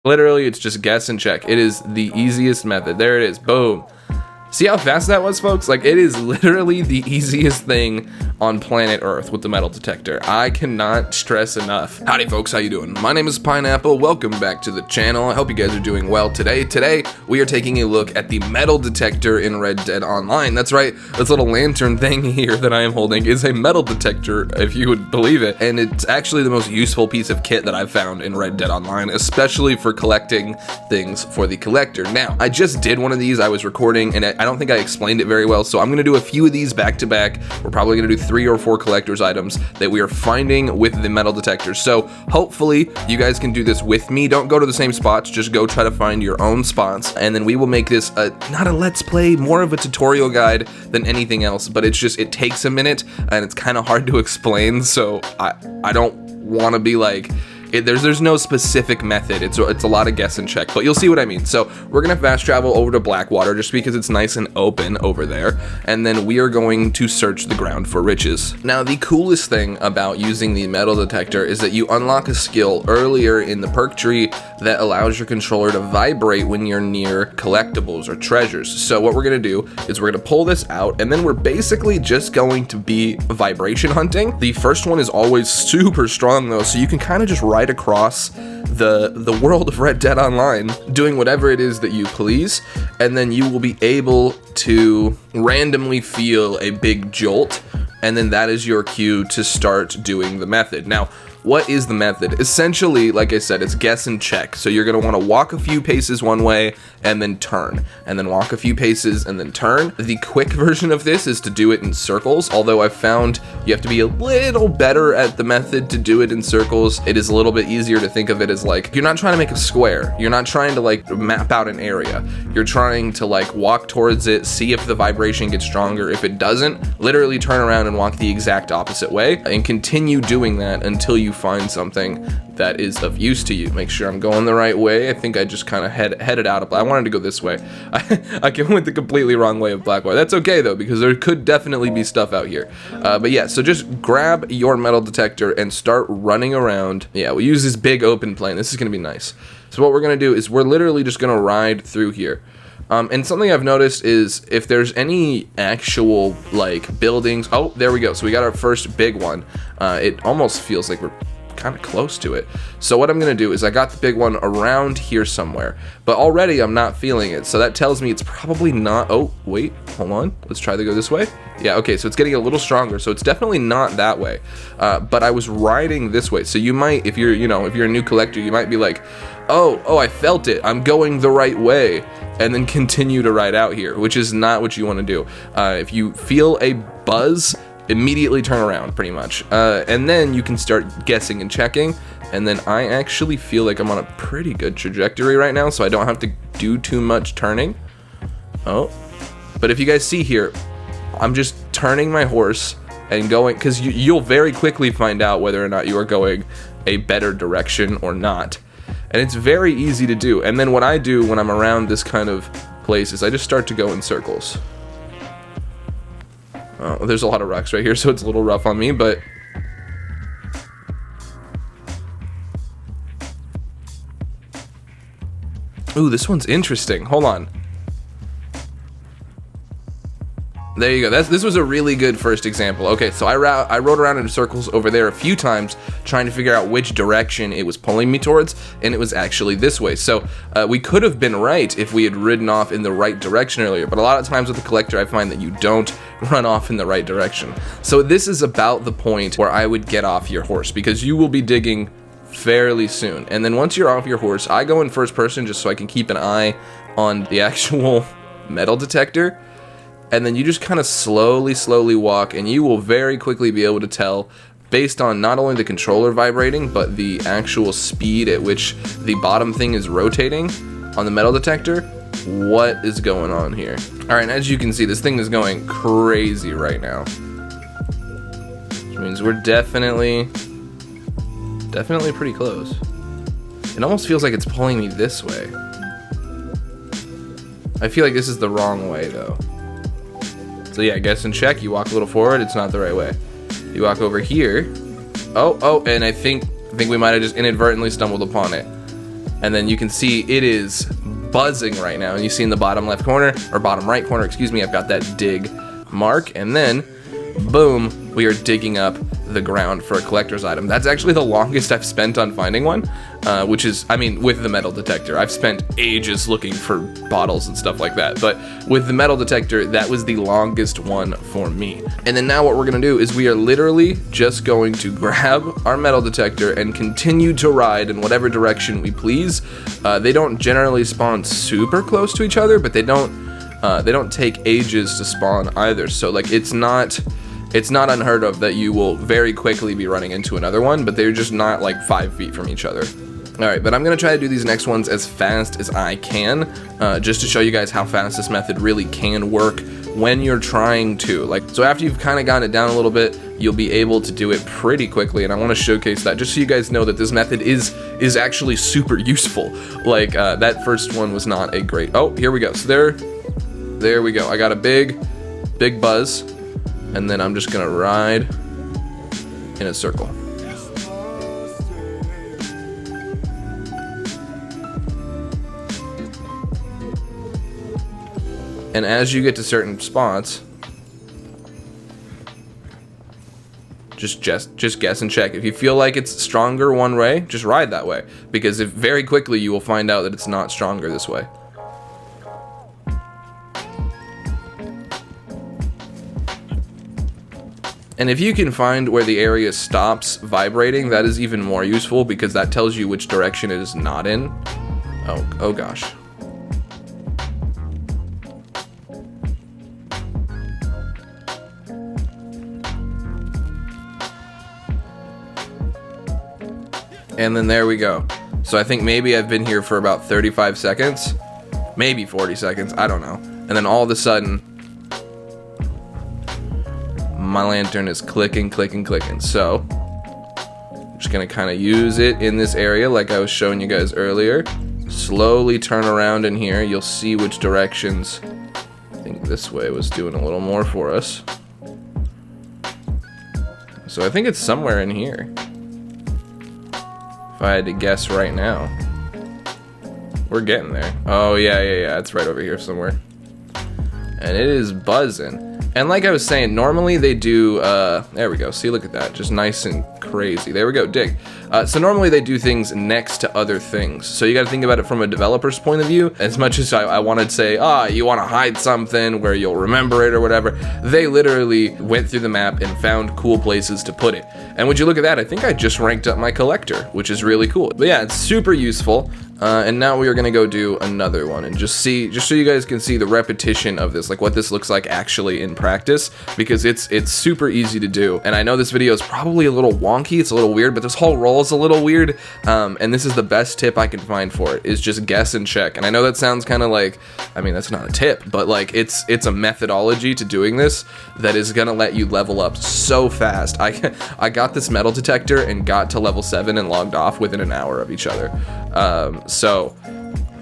Literally, it's just guess and check. It is the easiest method. There it is. Boom. See how fast that was, folks? Like, it is literally the easiest thing on planet Earth with the metal detector. I cannot stress enough. Howdy, folks. How you doing? My name is Pineapple. Welcome back to the channel. I hope you guys are doing well today. Today, we are taking a look at the metal detector in Red Dead Online. That's right. This little lantern thing here that I am holding is a metal detector, if you would believe it. And it's actually the most useful piece of kit that I've found in Red Dead Online, especially for collecting things for the collector. Now, I just did one of these. I was recording, and I don't think I explained it very well, so I'm going to do a few of these back to back. We're probably going to do 3 or 4 collector's items that we are finding with the metal detector. So hopefully you guys can do this with me. Don't go to the same spots, just go try to find your own spots, and then we will make this not a let's play, more of a tutorial guide than anything else. But it's just, it takes a minute and it's kind of hard to explain, so I don't want to be like, there's no specific method. It's a lot of guess and check, but you'll see what I mean. So we're gonna fast travel over to Blackwater just because it's nice and open over there, and then we are going to search the ground for riches. Now, the coolest thing about using the metal detector is that you unlock a skill earlier in the perk tree that allows your controller to vibrate when you're near collectibles or treasures. So what we're gonna do is we're gonna pull this out, and then we're basically just going to be vibration hunting. The first one is always super strong though, so you can kind of just ride across the world of Red Dead Online doing whatever it is that you please, and then you will be able to randomly feel a big jolt, and then that is your cue to start doing the method. Now, what is the method? Essentially, like I said, it's guess and check. So you're going to want to walk a few paces one way and then turn, and then walk a few paces and then turn. The quick version of this is to do it in circles, although I've found you have to be a little better at the method to do it in circles. It is a little bit easier to think of it as like, you're not trying to make a square. You're not trying to like map out an area. You're trying to like walk towards it, see if the vibration gets stronger. If it doesn't, literally turn around and walk the exact opposite way, and continue doing that until you find something that is of use to you. Make sure I'm going the right way. I think I just kind of headed out of, I wanted to go this way. I went the completely wrong way of Blackwater. That's okay though, because there could definitely be stuff out here. But yeah, so just grab your metal detector and start running around. Yeah, we use this big open plain. This is gonna be nice. So what we're gonna do is we're literally just gonna ride through here. And something I've noticed is if there's any actual like buildings, oh, there we go. So we got our first big one. It almost feels like we're kind of close to it. So what I'm gonna do is I got the big one around here somewhere, but already I'm not feeling it. So that tells me it's probably not, oh, wait, hold on. Let's try to go this way. Yeah, okay, so it's getting a little stronger. So it's definitely not that way. But I was riding this way. So you might, if you're a new collector, you might be like, oh, I felt it. I'm going the right way. And then continue to ride out here, which is not what you want to do. If you feel a buzz, immediately turn around, pretty much. And then you can start guessing and checking. And then I actually feel like I'm on a pretty good trajectory right now, so I don't have to do too much turning. Oh, but if you guys see here, I'm just turning my horse and going, because you'll very quickly find out whether or not you are going a better direction or not. And it's very easy to do. And then what I do when I'm around this kind of place is I just start to go in circles. Oh, there's a lot of rocks right here, so it's a little rough on me, but ooh, this one's interesting. Hold on. There you go. This was a really good first example. Okay, so I rode around in circles over there a few times trying to figure out which direction it was pulling me towards, and it was actually this way. So we could have been right if we had ridden off in the right direction earlier, but a lot of times with the collector I find that you don't run off in the right direction. So this is about the point where I would get off your horse, because you will be digging fairly soon. And then once you're off your horse, I go in first person just so I can keep an eye on the actual metal detector. And then you just kind of slowly walk, and you will very quickly be able to tell, based on not only the controller vibrating, but the actual speed at which the bottom thing is rotating on the metal detector, what is going on here. All right, and as you can see, this thing is going crazy right now. Which means we're definitely pretty close. It almost feels like it's pulling me this way. I feel like this is the wrong way though. So yeah, guess and check. You walk a little forward, it's not the right way. You walk over here. Oh, and I think we might have just inadvertently stumbled upon it. and then you can see it is buzzing right now. And you see in the bottom left corner, or bottom right corner, excuse me, I've got that dig mark, and then boom, we are digging up the ground for a collector's item. That's actually the longest I've spent on finding one, which is, I mean, with the metal detector. I've spent ages looking for bottles and stuff like that, but with the metal detector, that was the longest one for me. And then now what we're gonna do is we are literally just going to grab our metal detector and continue to ride in whatever direction we please. They don't generally spawn super close to each other, but they don't take ages to spawn either. So like it's not unheard of that you will very quickly be running into another one, but they're just not like 5 feet from each other. All right, but I'm gonna try to do these next ones as fast as I can, just to show you guys how fast this method really can work when you're trying to. Like, so after you've kind of gotten it down a little bit, you'll be able to do it pretty quickly, and I want to showcase that just so you guys know that this method is actually super useful. Like, that first one was not a great, oh, here we go. So there we go. I got a big buzz, and then I'm just gonna ride in a circle. And as you get to certain spots, just guess and check. If you feel like it's stronger one way, just ride that way, because if very quickly you will find out that it's not stronger this way. And if you can find where the area stops vibrating, that is even more useful, because that tells you which direction it is not in. Oh gosh. And then there we go. So I think maybe I've been here for about 35 seconds, maybe 40 seconds, I don't know. And then all of a sudden, my lantern is clicking. So I'm just gonna kind of use it in this area like I was showing you guys earlier. Slowly turn around in here. You'll see which directions. I think this way was doing a little more for us. So I think it's somewhere in here, if I had to guess right now. We're getting there. Oh yeah, it's right over here somewhere. And it is buzzing. And like I was saying, normally they do, there we go, see, look at that, just nice and crazy. There we go, dig. So normally they do things next to other things. So you gotta think about it from a developer's point of view. As much as I wanted to say, you wanna hide something where you'll remember it or whatever, they literally went through the map and found cool places to put it. And would you look at that, I think I just ranked up my collector, which is really cool. But yeah, it's super useful. And now we are gonna go do another one and just so you guys can see the repetition of this, like what this looks like actually in practice, because it's super easy to do. And I know this video is probably a little wonky, it's a little weird, but this whole roll is a little weird. And this is the best tip I can find for it, is just guess and check. And I know that sounds kind of like, I mean, that's not a tip, but like it's a methodology to doing this that is gonna let you level up so fast. I got this metal detector and got to level 7 and logged off within an hour of each other. So,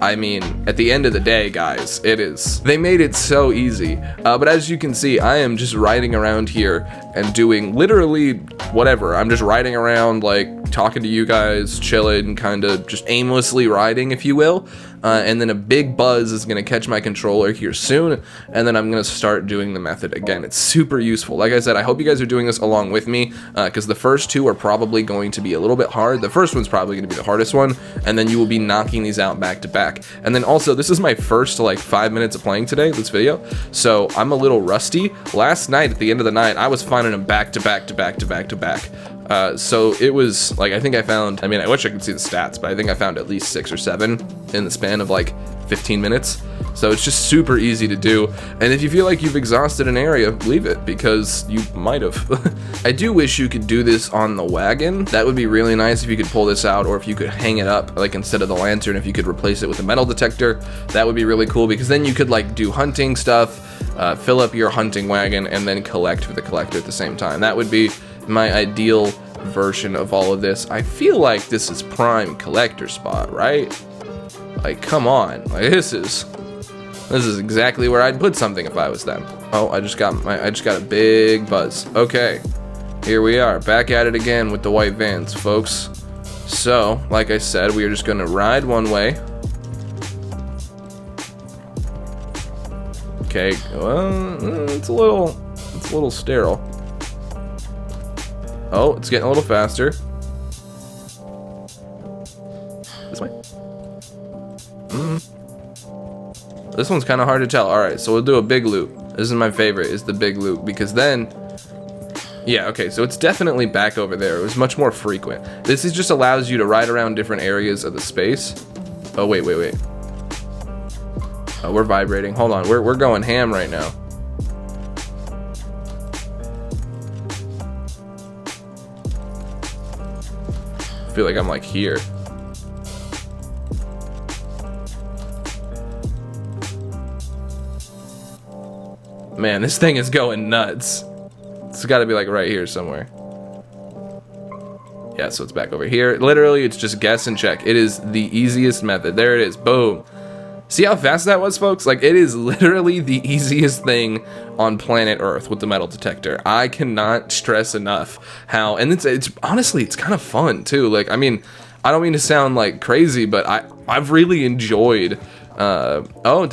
I mean, at the end of the day, guys, they made it so easy. But as you can see, I am just riding around here and doing literally whatever. I'm just riding around, like, talking to you guys, chilling, kind of just aimlessly riding, if you will. And then a big buzz is gonna catch my controller here soon, and then I'm gonna start doing the method again. It's super useful. Like I said, I hope you guys are doing this along with me, because the first two are probably going to be a little bit hard. The first one's probably gonna be the hardest one, and then you will be knocking these out back to back. And then also, this is my first like 5 minutes of playing today, this video, so I'm a little rusty. Last night, at the end of the night, I was finding them back to back to back to back to back. So it was like, I think I found, I mean, I wish I could see the stats, but I think I found at least 6 or 7 in the span of like 15 minutes. So it's just super easy to do. And if you feel like you've exhausted an area, leave it, because you might have. I do wish you could do this on the wagon. That would be really nice if you could pull this out, or if you could hang it up, like instead of the lantern, if you could replace it with a metal detector, that would be really cool, because then you could like do hunting stuff, fill up your hunting wagon, and then collect for the collector at the same time. That would be my ideal version of all of this. I feel like this is prime collector spot, right? Like, come on, like this is exactly where I'd put something if I was them. Oh, I just got a big buzz. Okay, here we are, back at it again with the white vans, folks. So, like I said, we are just gonna ride one way. Okay, well, it's a little sterile. Oh, it's getting a little faster. This way. This one's kind of hard to tell. All right, so we'll do a big loop. This is my favorite, is the big loop, because then, yeah, okay, so it's definitely back over there. It was much more frequent. This is just allows you to ride around different areas of the space. Oh, wait. Oh, we're vibrating. Hold on, we're going ham right now. I feel like I'm like here. Man, this thing is going nuts. It's got to be like right here somewhere. Yeah, so it's back over here. Literally, it's just guess and check. It is the easiest method. There it is. Boom. See how fast that was, folks? Like, it is literally the easiest thing on planet Earth with the metal detector. I cannot stress enough how, and it's honestly, it's kind of fun too. Like, I mean, I don't mean to sound like crazy, but I've really enjoyed. Oh,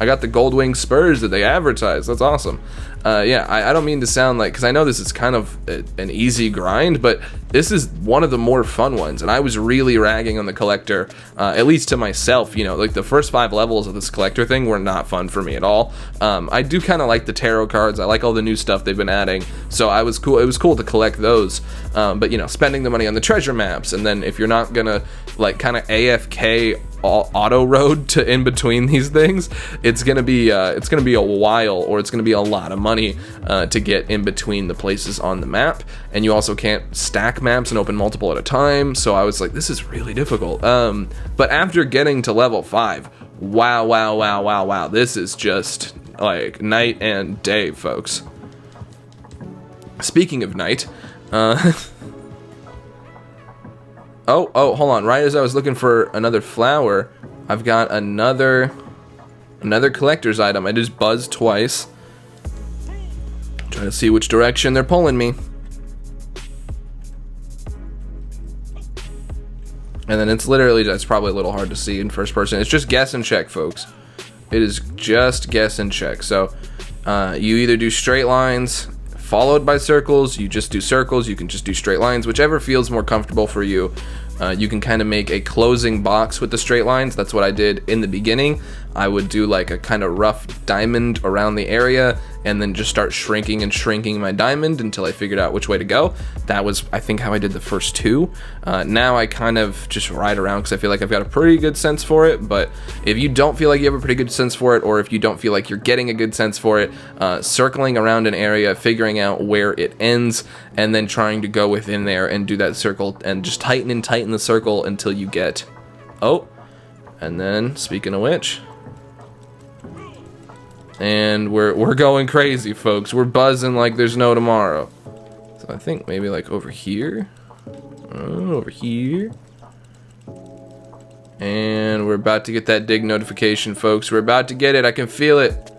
I got the gold wing spurs that they advertised. That's awesome. Yeah, I don't mean to sound like, because I know this is kind of an easy grind, but this is one of the more fun ones. And I was really ragging on the collector, at least to myself. You know, like the first 5 levels of this collector thing were not fun for me at all. I do kind of like the tarot cards. I like all the new stuff they've been adding. So it was cool to collect those. But you know, spending the money on the treasure maps, and then if you're not gonna like kind of AFK auto road to in between these things, it's gonna be a while, or it's gonna be a lot of money to get in between the places on the map. And you also can't stack maps and open multiple at a time, so I was like, this is really difficult. But after getting to level 5, wow, this is just like night and day, folks. Speaking of night, Oh, hold on. Right as I was looking for another flower, I've got another collector's item. I just buzzed twice. Trying to see which direction they're pulling me. And then it's literally, that's probably a little hard to see in first person. It's just guess and check, folks. It is just guess and check. So you either do straight lines followed by circles, you just do circles, you can just do straight lines, whichever feels more comfortable for you. You can kind of make a closing box with the straight lines. That's what I did in the beginning. I would do like a kind of rough diamond around the area, and then just start shrinking and shrinking my diamond until I figured out which way to go. That was, I think, how I did the first 2. Now I kind of just ride around because I feel like I've got a pretty good sense for it. But if you don't feel like you have a pretty good sense for it, or if you don't feel like you're getting a good sense for it, circling around an area, figuring out where it ends, and then trying to go within there and do that circle and just tighten and tighten the circle until you get, oh, and then speaking of which, and we're going crazy, folks. We're buzzing like there's no tomorrow. So I think maybe like over here, over here, and we're about to get that dig notification, folks. We're about to get it. I can feel it.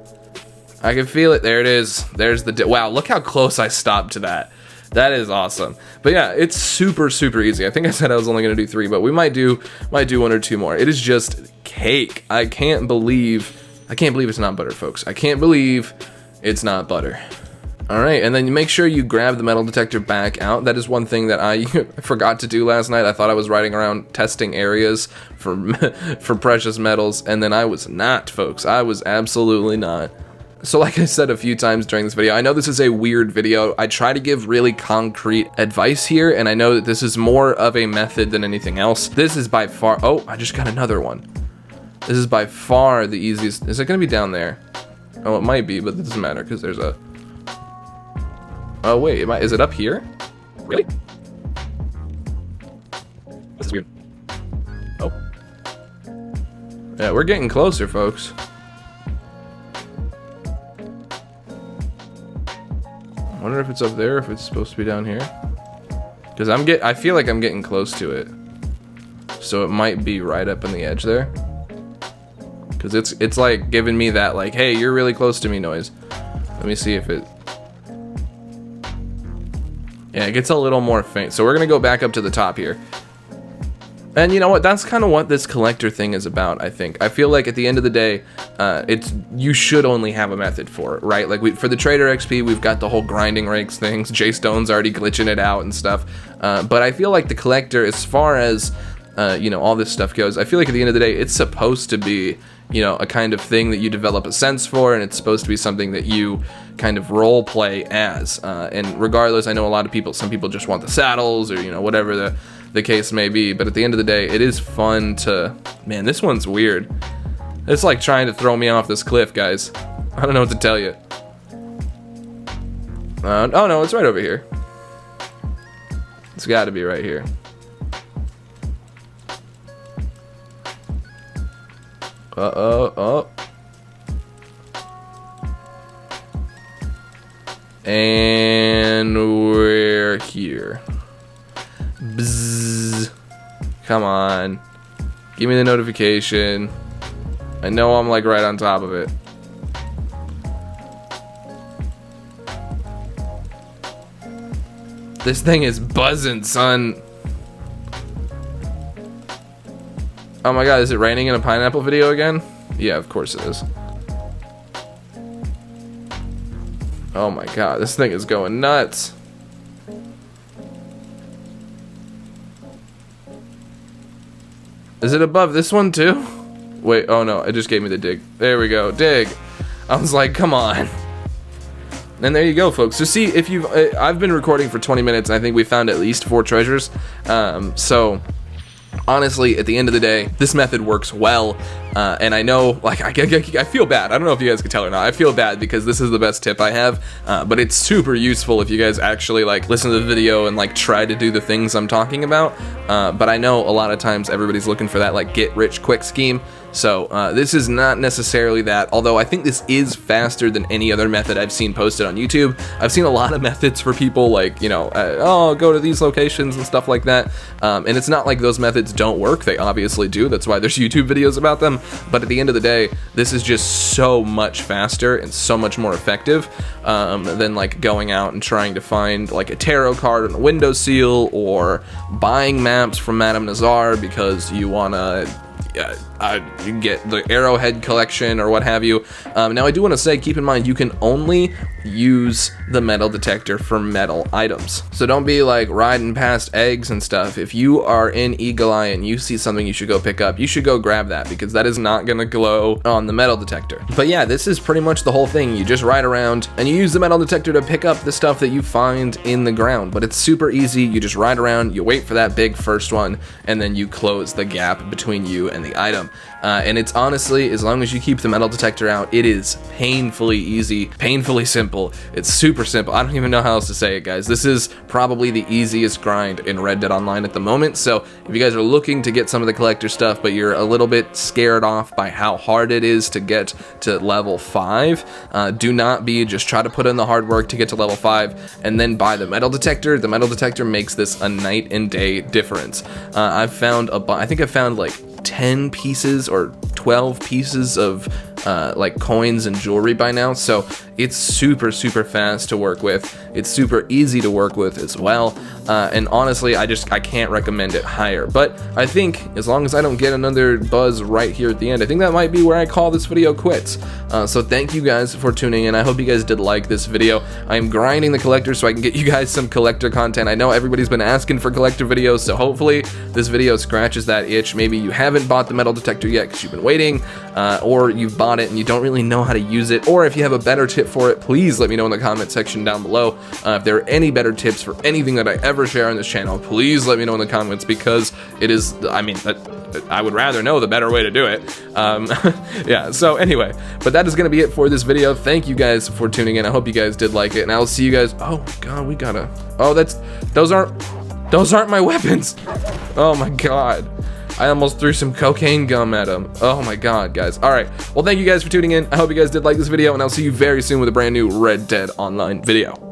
I can feel it. There it is. There's the wow. Look how close I stopped to that. That is awesome. But yeah, it's super easy. I think I said I was only gonna do 3, but we might do 1 or 2 more. It is just cake. I can't believe it's not butter, folks. I can't believe it's not butter. All right, and then you make sure you grab the metal detector back out. That is one thing that I forgot to do last night. I thought I was riding around testing areas for precious metals, and then I was not, folks. I was absolutely not. So like I said a few times during this video, I know this is a weird video. I try to give really concrete advice here, and I know that this is more of a method than anything else. This is by far, oh, I just got another one. This is by far the easiest. Is it gonna be down there? Oh, it might be, but it doesn't matter because there's a, oh wait, is it up here? Really? This is weird. Oh. Yeah, we're getting closer, folks. I wonder if it's up there, if it's supposed to be down here. Because I feel like I'm getting close to it. So it might be right up on the edge there. Because it's like giving me that like, hey, you're really close to me noise. Let me see if it... Yeah, it gets a little more faint. So we're going to go back up to the top here. And you know what? That's kind of what this collector thing is about, I think. I feel like at the end of the day, you should only have a method for it, right? Like for the Trader XP, we've got the whole grinding rakes things. Jay Stone's already glitching it out and stuff. But I feel like the collector, as far as you know, all this stuff goes, I feel like at the end of the day, it's supposed to be, you know, a kind of thing that you develop a sense for, and it's supposed to be something that you kind of role play as. And regardless, I know a lot of people, some people just want the saddles or, you know, whatever the case may be, but at the end of the day, it is fun to, man, this one's weird. It's like trying to throw me off this cliff, guys. I don't know what to tell you. Oh no, it's right over here. It's gotta be right here. Oh. And we're here. Bzzz. Come on. Give me the notification. I know I'm like right on top of it. This thing is buzzing, son. Oh my god, is it raining in a pineapple video again? Yeah, of course it is. Oh my god, this thing is going nuts. Is it above this one too? Wait, oh no, it just gave me the dig. There we go, dig. I was like, come on. And there you go, folks. So see, if you've, I've been recording for 20 minutes, and I think we found at least 4 treasures. So honestly, at the end of the day, this method works well, and I know, like, I feel bad. I don't know if you guys can tell or not. I feel bad because this is the best tip I have, but it's super useful if you guys actually, like, listen to the video and, like, try to do the things I'm talking about, but I know a lot of times everybody's looking for that, like, get-rich-quick scheme. So this is not necessarily that, although I think this is faster than any other method I've seen posted on YouTube. I've seen a lot of methods for people, like, you know, oh, go to these locations and stuff like that, and it's not like those methods don't work. They obviously do. That's why there's YouTube videos about them, but at the end of the day, this is just so much faster and so much more effective than, like, going out and trying to find, like, a tarot card on a windowsill or buying maps from Madame Nazar because you want to you get the arrowhead collection or what have you. Now I do want to say, keep in mind, you can only use the metal detector for metal items. So don't be like riding past eggs and stuff. If you are in Eagle Eye and you see something you should go pick up, you should go grab that, because that is not gonna glow on the metal detector. But yeah, this is pretty much the whole thing. You just ride around and you use the metal detector to pick up the stuff that you find in the ground. But it's super easy. You just ride around, you wait for that big first one, and then you close the gap between you and the item. And it's honestly, as long as you keep the metal detector out, it is painfully easy, painfully simple. It's super simple. I don't even know how else to say it, guys. This is probably the easiest grind in Red Dead Online at the moment. So if you guys are looking to get some of the collector stuff, but you're a little bit scared off by how hard it is to get to level 5, do not be. Just try to put in the hard work to get to level 5, and then buy the metal detector. The metal detector makes this a night and day difference. I've found I think I've found like 10 pieces or 12 pieces of like coins and jewelry by now, so it's super fast to work with. It's super easy to work with as well, and honestly, I can't recommend it higher. But I think as long as I don't get another buzz right here at the end, I think that might be where I call this video quits. So thank you guys for tuning in. I hope you guys did like this video. I am grinding the collector so I can get you guys some collector content. I know everybody's been asking for collector videos, so hopefully this video scratches that itch. Maybe you haven't bought the metal detector yet because you've been waiting, or you've bought it and you don't really know how to use it, or if you have a better tip for it, please let me know in the comment section down below. If there are any better tips for anything that I ever share on this channel, please let me know in the comments, because it is, I mean, I would rather know the better way to do it. Yeah, so anyway, but that is going to be it for this video. Thank you guys for tuning in. I hope you guys did like it, and I'll see you guys. Oh god, we gotta, oh, those aren't my weapons. Oh my god, I almost threw some cocaine gum at him. Oh my god, guys. Alright, well, thank you guys for tuning in. I hope you guys did like this video, and I'll see you very soon with a brand new Red Dead Online video.